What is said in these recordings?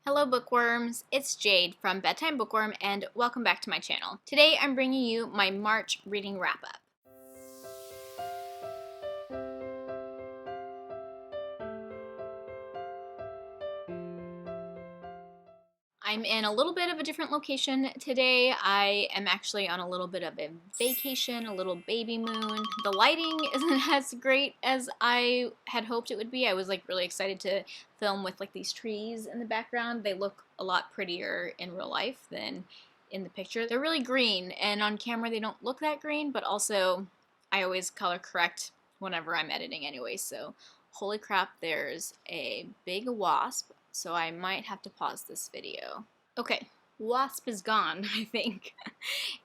Hello bookworms, it's Jade from Bedtime Bookworm and welcome back to my channel. Today I'm bringing you my March reading wrap-up. I'm in a little bit of a different location today. I am actually on a little bit of a vacation, a little baby moon. The lighting isn't as great as I had hoped it would be. I was really excited to film with these trees in the background. They look a lot prettier in real life than in the picture. They're really green, and on camera they don't look that green, but also I always color correct whenever I'm editing anyway, so holy crap, there's a big wasp. So I might have to pause this video. Okay, wasp is gone, I think.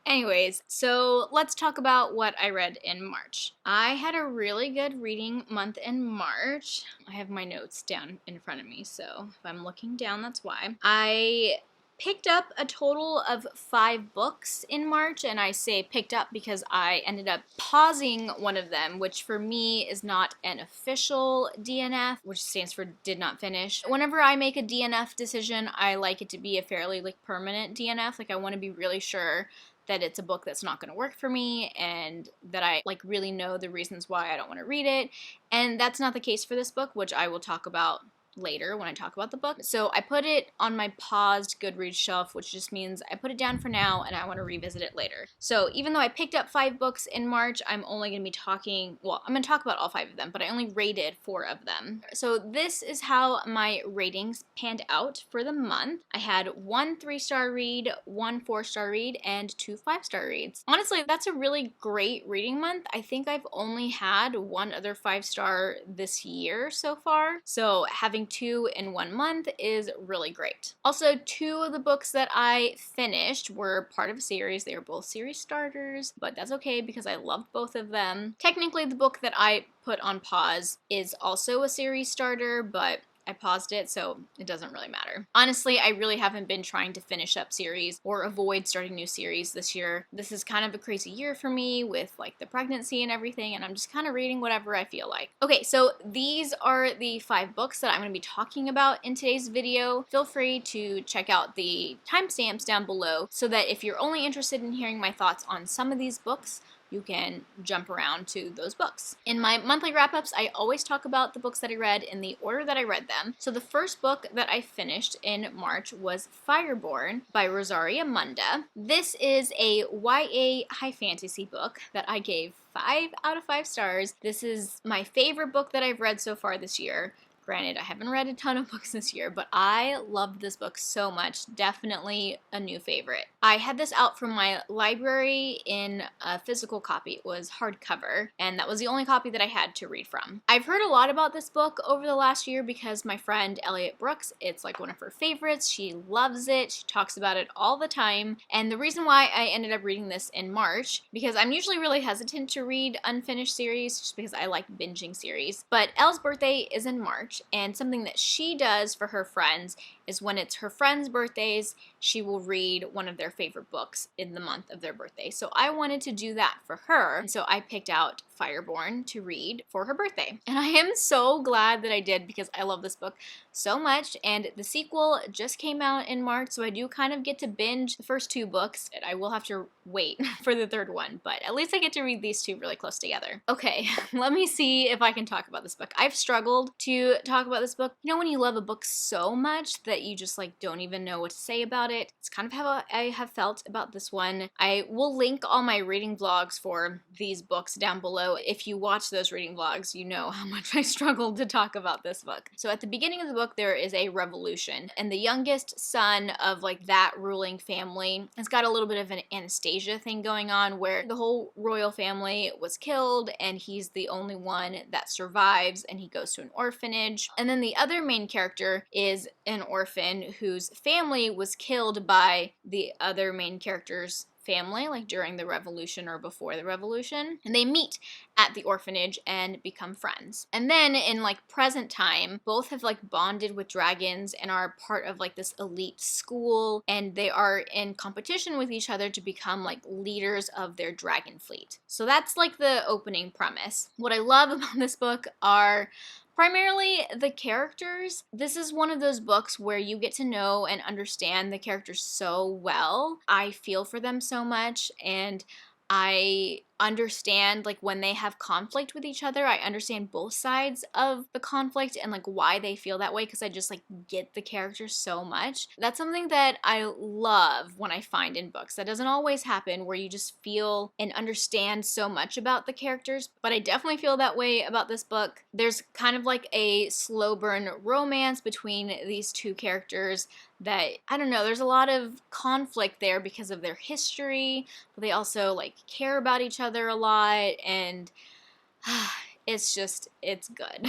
Anyways, so let's talk about what I read in March. I had a really good reading month in March. I have my notes down in front of me, so if I'm looking down, that's why. I picked up a total of 5 books in March, and I say picked up because I ended up pausing one of them, which for me is not an official DNF, which stands for did not finish. Whenever I make a DNF decision, I like it to be a fairly permanent DNF. I want to be really sure that it's a book that's not going to work for me and that I really know the reasons why I don't want to read it. And that's not the case for this book, which I will talk about later when I talk about the book. So I put it on my paused Goodreads shelf, which just means I put it down for now and I want to revisit it later. So even though I picked up 5 books in March, I'm only going to be talking, well, I'm going to talk about all 5 of them, but I only rated 4 of them. So this is how my ratings panned out for the month. I had 1 3-star read, 1 4-star read, and 2 5-star reads. Honestly, that's a really great reading month. I think I've only had 1 other 5-star this year so far. So having 2 in 1 month is really great. Also, 2 of the books that I finished were part of a series. They were both series starters, but that's okay because I loved both of them. Technically, the book that I put on pause is also a series starter, but I paused it, so it doesn't really matter. Honestly, I really haven't been trying to finish up series or avoid starting new series this year. This is kind of a crazy year for me with the pregnancy and everything, and I'm just kind of reading whatever I feel like. Okay, so these are the 5 books that I'm going to be talking about in today's video. Feel free to check out the timestamps down below so that if you're only interested in hearing my thoughts on some of these books, you can jump around to those books. In my monthly wrap-ups, I always talk about the books that I read in the order that I read them. So the first book that I finished in March was Fireborne by Rosaria Munda. This is a YA high fantasy book that I gave 5 out of 5 stars. This is my favorite book that I've read so far this year. Granted, I haven't read a ton of books this year, but I loved this book so much. Definitely a new favorite. I had this out from my library in a physical copy. It was hardcover, and that was the only copy that I had to read from. I've heard a lot about this book over the last year because my friend Elliot Brooks, it's one of her favorites. She loves it. She talks about it all the time. And the reason why I ended up reading this in March, because I'm usually really hesitant to read unfinished series just because I like binging series. But Elle's birthday is in March. And something that she does for her friends is when it's her friends' birthdays, she will read one of their favorite books in the month of their birthday. So I wanted to do that for her, and so I picked out Fireborne to read for her birthday. And I am so glad that I did because I love this book so much, and the sequel just came out in March, so I do kind of get to binge the first 2 books. I will have to wait for the 3rd one, but at least I get to read these 2 really close together. Okay, let me see if I can talk about this book. I've struggled to talk about this book. You know when you love a book so much that you just don't even know what to say about it? It's kind of how I have felt about this one. I will link all my reading vlogs for these books down below. If you watch those reading vlogs, you know how much I struggled to talk about this book. So at the beginning of the book, there is a revolution, and the youngest son of that ruling family has got a little bit of an Anastasia thing going on where the whole royal family was killed and he's the only one that survives, and he goes to an orphanage. And then the other main character is an orphan whose family was killed by the other main character's family, during the revolution or before the revolution, and they meet at the orphanage and become friends. And then in present time, both have bonded with dragons and are part of this elite school, and they are in competition with each other to become leaders of their dragon fleet. So that's the opening premise. What I love about this book are Primarily the characters. This is one of those books where you get to know and understand the characters so well. I feel for them so much, and I understand like when they have conflict with each other. I understand both sides of the conflict and like why they feel that way, because I just like get the characters so much. That's something that I love when I find in books. That doesn't always happen, where you just feel and understand so much about the characters, but I definitely feel that way about this book. There's kind of like a slow burn romance between these two characters that, I don't know, there's a lot of conflict there because of their history, but they also like care about each other a lot, and it's good.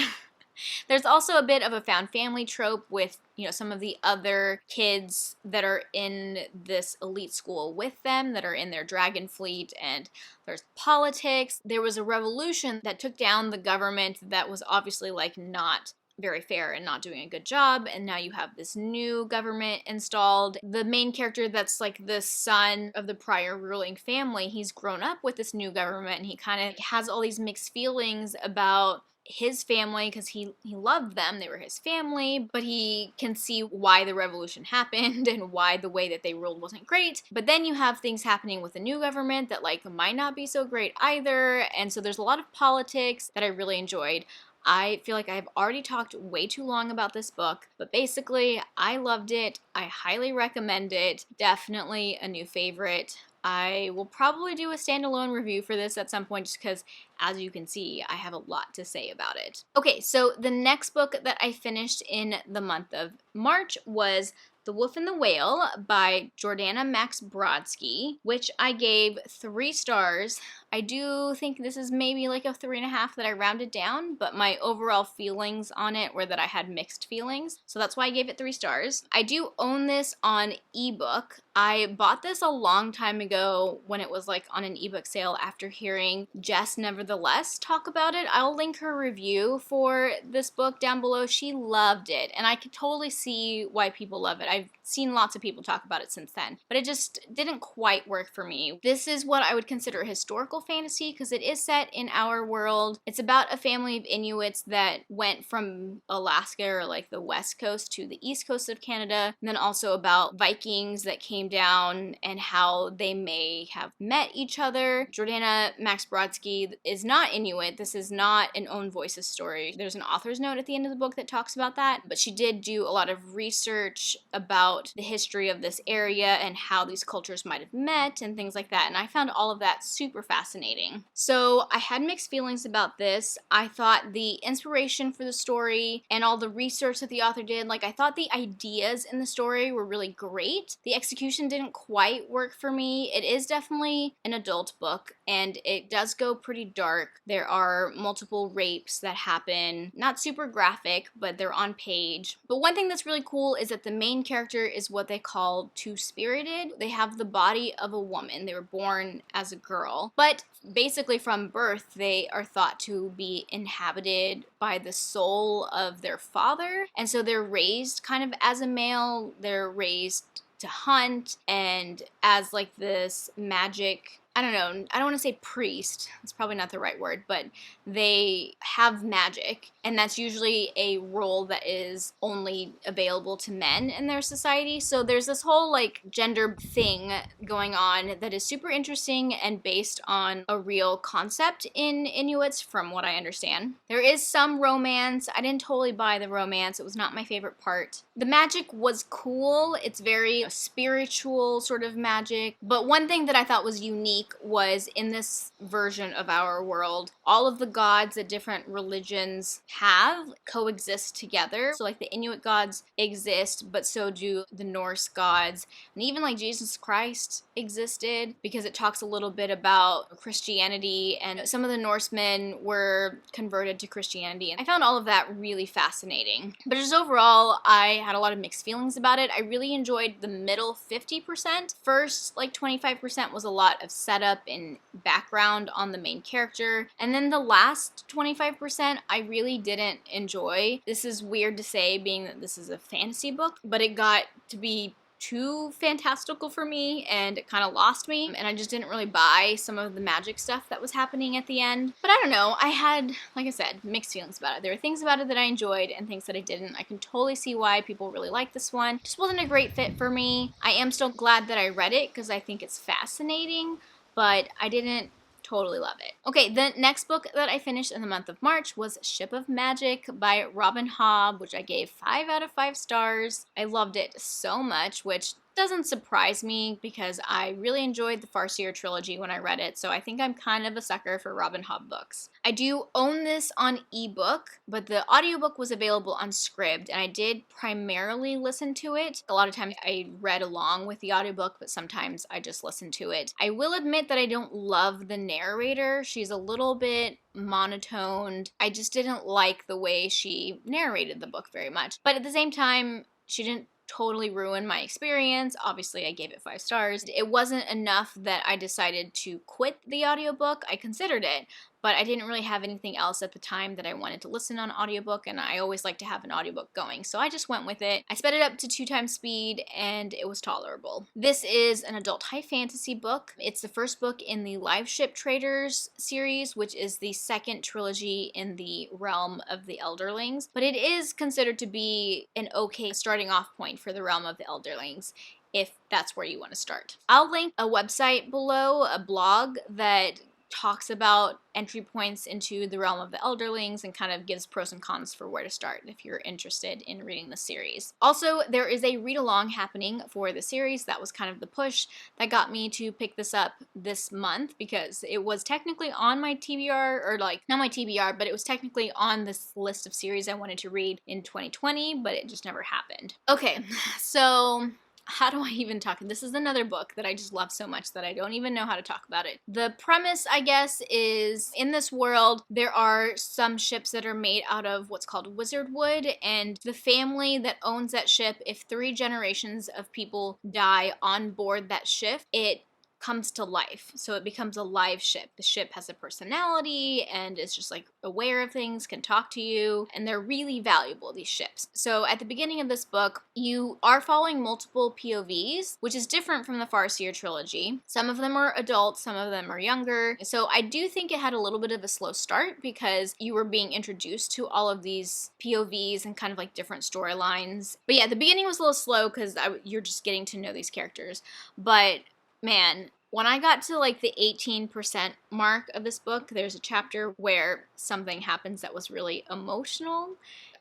There's also a bit of a found family trope with, you know, some of the other kids that are in this elite school with them, that are in their dragon fleet, and there's politics. There was a revolution that took down the government that was obviously like not very fair and not doing a good job, and now you have this new government installed. The main character, that's like the son of the prior ruling family, he's grown up with this new government, and he kind of has all these mixed feelings about his family, because he loved them, they were his family, but he can see why the revolution happened and why the way that they ruled wasn't great. But then you have things happening with the new government that like might not be so great either, and so there's a lot of politics that I really enjoyed. I feel like I've already talked way too long about this book, but basically, I loved it. I highly recommend it. Definitely a new favorite. I will probably do a standalone review for this at some point, just because, as you can see, I have a lot to say about it. Okay, so the next book that I finished in the month of March was The Wolf and the Whale by Jordanna Max Brodsky, which I gave 3 stars. I do think this is maybe like a 3.5 that I rounded down, but my overall feelings on it were that I had mixed feelings, so that's why I gave it 3 stars. I do own this on ebook. I bought this a long time ago when it was like on an ebook sale after hearing Jess Nevertheless talk about it. I'll link her review for this book down below. She loved it, and I could totally see why people love it. I've seen lots of people talk about it since then, but it just didn't quite work for me. This is what I would consider historical fantasy, because it is set in our world. It's about a family of Inuits that went from Alaska, or like the west coast, to the east coast of Canada, and then also about Vikings that came down and how they may have met each other. Jordanna Max Brodsky is not Inuit. This is not an own voices story. There's an author's note at the end of the book that talks about that, but she did do a lot of research about the history of this area and how these cultures might have met and things like that, and I found all of that super fascinating. So I had mixed feelings about this. I thought the inspiration for the story and all the research that the author did, like I thought the ideas in the story were really great. The execution didn't quite work for me. It is definitely an adult book, and it does go pretty dark. There are multiple rapes that happen, not super graphic, but they're on page. But one thing that's really cool is that the main character is what they call two-spirited. They have the body of a woman. They were born as a girl, but basically from birth they are thought to be inhabited by the soul of their father, and so they're raised kind of as a male. They're raised to hunt, and as like this magic, I don't know, I don't want to say priest, that's probably not the right word, but they have magic, and that's usually a role that is only available to men in their society. So there's this whole like gender thing going on that is super interesting and based on a real concept in Inuits, from what I understand. There is some romance. I didn't totally buy the romance. It was not my favorite part. The magic was cool. It's very spiritual sort of magic, but one thing that I thought was unique was in this version of our world, all of the gods that different religions have coexist together. So like the Inuit gods exist, but so do the Norse gods, and even like Jesus Christ existed, because it talks a little bit about Christianity, and some of the Norsemen were converted to Christianity, and I found all of that really fascinating. But just overall, I had a lot of mixed feelings about it. I really enjoyed the middle 50%. First like 25% was a lot of setup and background on the main character, and then the last 25% I really didn't enjoy. This is weird to say, being that this is a fantasy book, but it got to be too fantastical for me, and it kind of lost me, and I just didn't really buy some of the magic stuff that was happening at the end. But I don't know, I had, like I said, mixed feelings about it. There were things about it that I enjoyed and things that I didn't. I can totally see why people really like this one. It just wasn't a great fit for me. I am still glad that I read it because I think it's fascinating, but I didn't totally love it. Okay, the next book that I finished in the month of March was Ship of Magic by Robin Hobb, which I gave 5 out of 5 stars. I loved it so much, which doesn't surprise me because I really enjoyed the Farseer trilogy when I read it, so I think I'm kind of a sucker for Robin Hobb books. I do own this on ebook, but the audiobook was available on Scribd, and I did primarily listen to it. A lot of times I read along with the audiobook, but sometimes I just listened to it. I will admit that I don't love the narrator. She's a little bit monotoned. I just didn't like the way she narrated the book very much. But at the same time, she didn't totally ruin my experience. Obviously, I gave it 5 stars. It wasn't enough that I decided to quit the audiobook. I considered it, but I didn't really have anything else at the time that I wanted to listen on audiobook, and I always like to have an audiobook going, so I just went with it. I sped it up to 2 times speed, and it was tolerable. This is an adult high fantasy book. It's the first book in the Liveship Traders series, which is the second trilogy in the realm of the Elderlings, but it is considered to be an okay starting off point for the realm of the Elderlings, if that's where you want to start. I'll link a website below, a blog that talks about entry points into the realm of the Elderlings and kind of gives pros and cons for where to start if you're interested in reading the series. Also, there is a read-along happening for the series. That was kind of the push that got me to pick this up this month because it was technically on my TBR, or like, not my TBR, but it was technically on this list of series I wanted to read in 2020, but it just never happened. Okay, so how do I even talk? This is another book that I just love so much that I don't even know how to talk about it. The premise, I guess, is in this world, there are some ships that are made out of what's called wizard wood, and the family that owns that ship, if 3 generations of people die on board that ship, it comes to life. So it becomes a live ship. The ship has a personality and is just like aware of things, can talk to you, and they're really valuable, these ships. So at the beginning of this book, you are following multiple POVs, which is different from the Farseer trilogy. Some of them are adults, some of them are younger. So I do think it had a little bit of a slow start because you were being introduced to all of these POVs and kind of like different storylines. But yeah, the beginning was a little slow because you're just getting to know these characters. But man, when I got to like the 18% mark of this book, there's a chapter where something happens that was really emotional.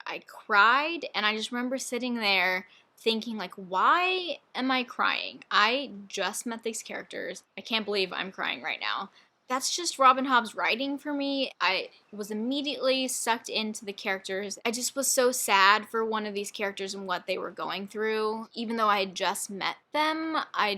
I cried, and I just remember sitting there thinking like, why am I crying? I just met these characters. I can't believe I'm crying right now. That's just Robin Hobb's writing for me. I was immediately sucked into the characters. I just was so sad for one of these characters and what they were going through. Even though I had just met them, I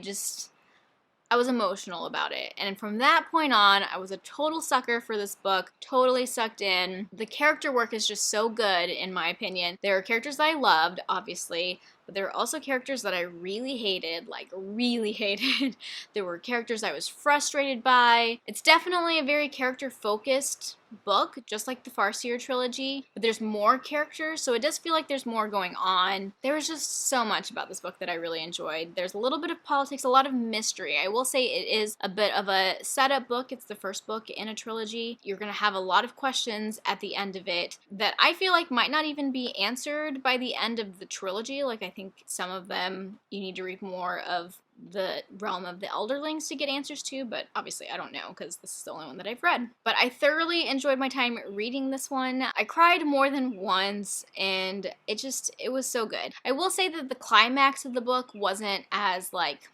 was emotional about it. And from that point on, I was a total sucker for this book, totally sucked in. The character work is just so good, in my opinion. There are characters that I loved, obviously, but there are also characters that I really hated, like really hated. There were characters I was frustrated by. It's definitely a very character-focused book, just like the Farseer trilogy, but there's more characters, so it does feel like there's more going on. There was just so much about this book that I really enjoyed. There's a little bit of politics, a lot of mystery. I will say it is a bit of a setup book. It's the first book in a trilogy. You're going to have a lot of questions at the end of it that I feel like might not even be answered by the end of the trilogy. Like, I think some of them you need to read more of the realm of the Elderlings to get answers to, but obviously I don't know because this is the only one that I've read. But I thoroughly enjoyed my time reading this one. I cried more than once, and it was so good. I will say that the climax of the book wasn't as like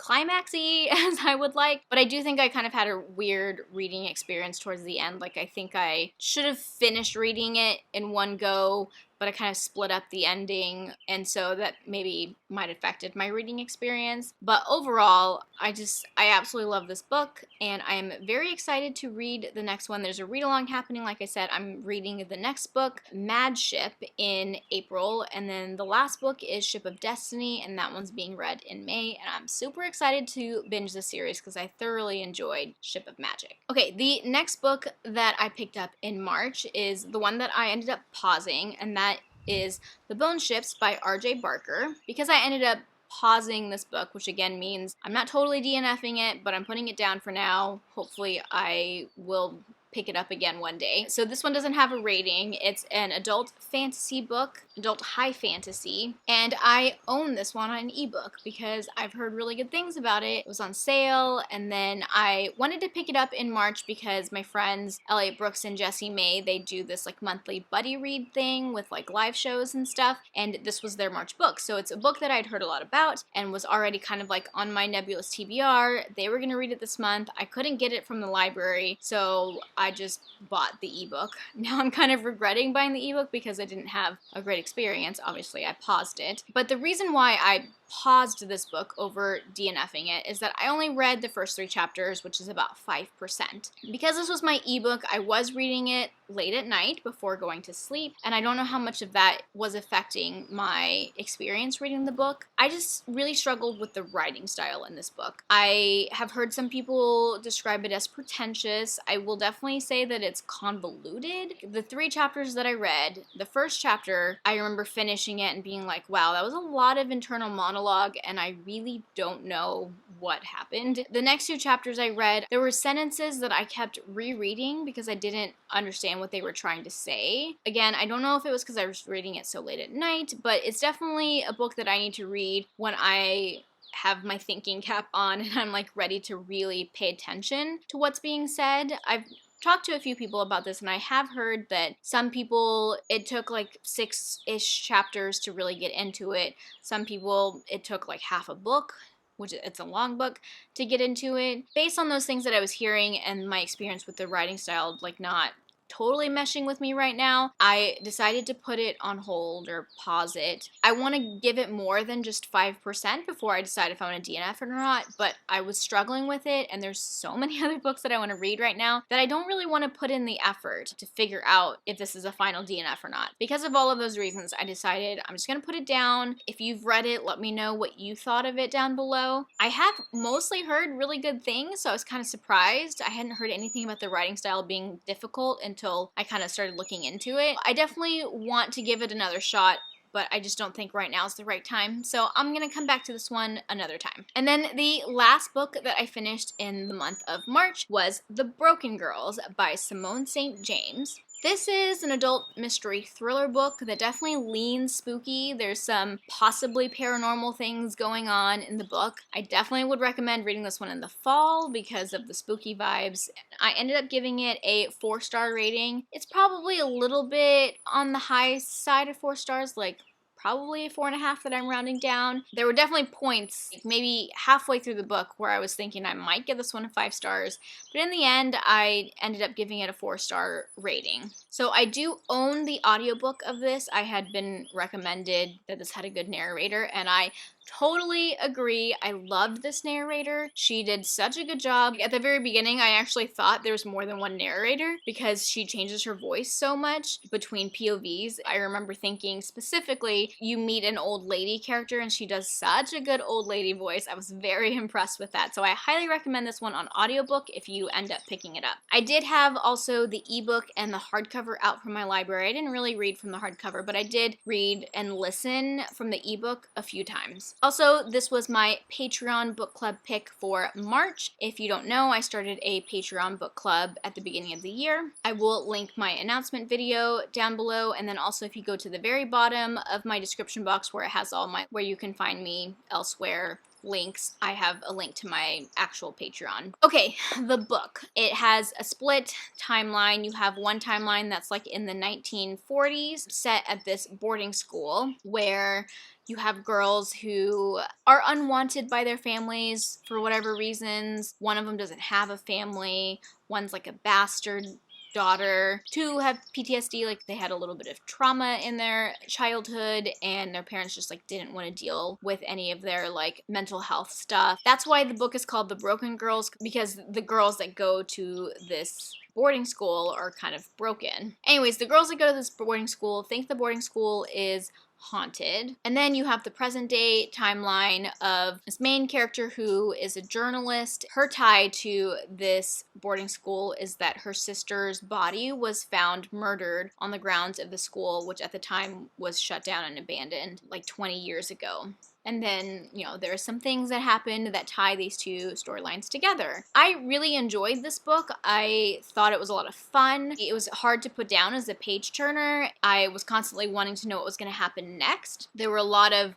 climaxy as I would like, but I do think I kind of had a weird reading experience towards the end. Like, I think I should have finished reading it in one go, but I kind of split up the ending, and so that maybe might have affected my reading experience. But overall, I absolutely love this book, and I'm very excited to read the next one. There's a read-along happening. Like I said, I'm reading the next book, Mad Ship, in April, and then the last book is Ship of Destiny, and that one's being read in May, and I'm super excited to binge the series because I thoroughly enjoyed Ship of Magic. Okay, the next book that I picked up in March is the one that I ended up pausing, and that is The Bone Ships by R.J. Barker. Because I ended up pausing this book, which again means I'm not totally DNFing it, but I'm putting it down for now. Hopefully I will pick it up again one day. So this one doesn't have a rating. It's an adult fantasy book, adult high fantasy, and I own this one on ebook because I've heard really good things about it. It was on sale, and then I wanted to pick it up in March because my friends Elliot Brooks and Jessie May, they do this like monthly buddy read thing with like live shows and stuff, and this was their March book. So it's a book that I'd heard a lot about and was already kind of like on my nebulous TBR. They were gonna read it this month. I couldn't get it from the library, so I just bought the ebook. Now I'm kind of regretting buying the ebook because I didn't have a great experience. Obviously, I paused it. But the reason why I paused this book over DNFing it is that I only read the first 3 chapters, which is about 5%. Because this was my ebook, I was reading it late at night before going to sleep, and I don't know how much of that was affecting my experience reading the book. I just really struggled with the writing style in this book. I have heard some people describe it as pretentious. I will definitely say that it's convoluted. The 3 chapters that I read, the first chapter, I remember finishing it and being like, wow, that was a lot of internal monologue, and I really don't know what happened. The next 2 chapters I read, there were sentences that I kept rereading because I didn't understand what they were trying to say. Again, I don't know if it was because I was reading it so late at night, but it's definitely a book that I need to read when I have my thinking cap on and I'm like ready to really pay attention to what's being said. I've talked to a few people about this, and I have heard that some people, it took like 6-ish chapters to really get into it. Some people, it took like half a book, which it's a long book, to get into it. Based on those things that I was hearing and my experience with the writing style, like not totally meshing with me right now, I decided to put it on hold or pause it. I want to give it more than just 5% before I decide if I want to DNF it or not, but I was struggling with it, and there's so many other books that I want to read right now that I don't really want to put in the effort to figure out if this is a final DNF or not. Because of all of those reasons, I decided I'm just going to put it down. If you've read it, let me know what you thought of it down below. I have mostly heard really good things, so I was kind of surprised. I hadn't heard anything about the writing style being difficult until I kind of started looking into it. I definitely want to give it another shot, but I just don't think right now is the right time. So I'm going to come back to this one another time. And then the last book that I finished in the month of March was The Broken Girls by Simone St. James. This is an adult mystery thriller book that definitely leans spooky. There's some possibly paranormal things going on in the book. I definitely would recommend reading this one in the fall because of the spooky vibes. I ended up giving it a 4-star rating. It's probably a little bit on the high side of 4 stars, like probably a 4.5 that I'm rounding down. There were definitely points, maybe halfway through the book, where I was thinking I might give this one a 5 stars, but in the end, I ended up giving it a 4-star rating. So I do own the audiobook of this. I had been recommended that this had a good narrator, and I totally agree. I loved this narrator. She did such a good job. At the very beginning, I actually thought there was more than one narrator because she changes her voice so much between POVs. I remember thinking specifically, you meet an old lady character and she does such a good old lady voice. I was very impressed with that. So I highly recommend this one on audiobook if you end up picking it up. I did have also the ebook and the hardcover out from my library. I didn't really read from the hardcover, but I did read and listen from the ebook a few times. Also, this was my Patreon book club pick for March. If you don't know, I started a Patreon book club at the beginning of the year. I will link my announcement video down below, and then also if you go to the very bottom of my description box where it has all my, where you can find me elsewhere, links, I have a link to my actual Patreon. Okay, the book. It has a split timeline. You have one timeline that's like in the 1940s, set at this boarding school where you have girls who are unwanted by their families for whatever reasons. One of them doesn't have a family. One's like a bastard daughter. 2 have PTSD, like they had a little bit of trauma in their childhood and their parents just like didn't want to deal with any of their like mental health stuff. That's why the book is called The Broken Girls, because the girls that go to this boarding school are kind of broken. Anyways, the girls that go to this boarding school think the boarding school is haunted. And then you have the present day timeline of this main character who is a journalist. Her tie to this boarding school is that her sister's body was found murdered on the grounds of the school, which at the time was shut down and abandoned like 20 years ago. And then, you know, there are some things that happened that tie these two storylines together. I really enjoyed this book. I thought it was a lot of fun. It was hard to put down as a page turner. I was constantly wanting to know what was going to happen next. There were a lot of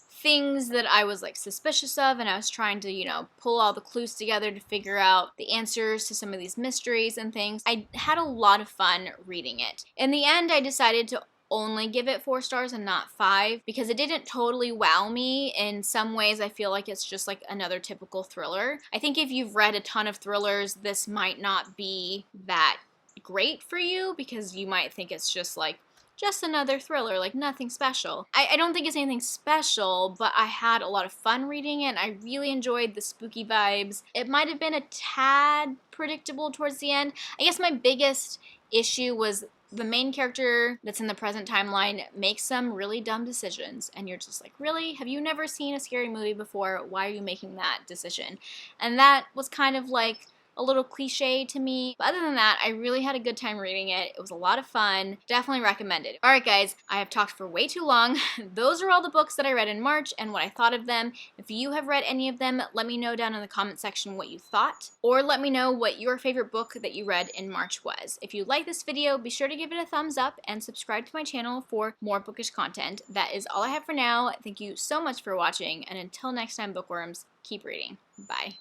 things that I was like suspicious of, and I was trying to, you know, pull all the clues together to figure out the answers to some of these mysteries and things. I had a lot of fun reading it. In the end, I decided to only give it 4 stars and not 5 because it didn't totally wow me. In some ways, I feel like it's just like another typical thriller. I think if you've read a ton of thrillers, this might not be that great for you because you might think it's just another thriller, like nothing special. I don't think it's anything special, but I had a lot of fun reading it, and I really enjoyed the spooky vibes. It might have been a tad predictable towards the end. I guess my biggest issue was the main character that's in the present timeline makes some really dumb decisions, and you're just like, really? Have you never seen a scary movie before? Why are you making that decision? And that was kind of like a little cliche to me. But other than that, I really had a good time reading it. It was a lot of fun. Definitely recommend it. Alright guys, I have talked for way too long. Those are all the books that I read in March and what I thought of them. If you have read any of them, let me know down in the comment section what you thought. Or let me know what your favorite book that you read in March was. If you like this video, be sure to give it a thumbs up and subscribe to my channel for more bookish content. That is all I have for now. Thank you so much for watching, and until next time, bookworms, keep reading. Bye.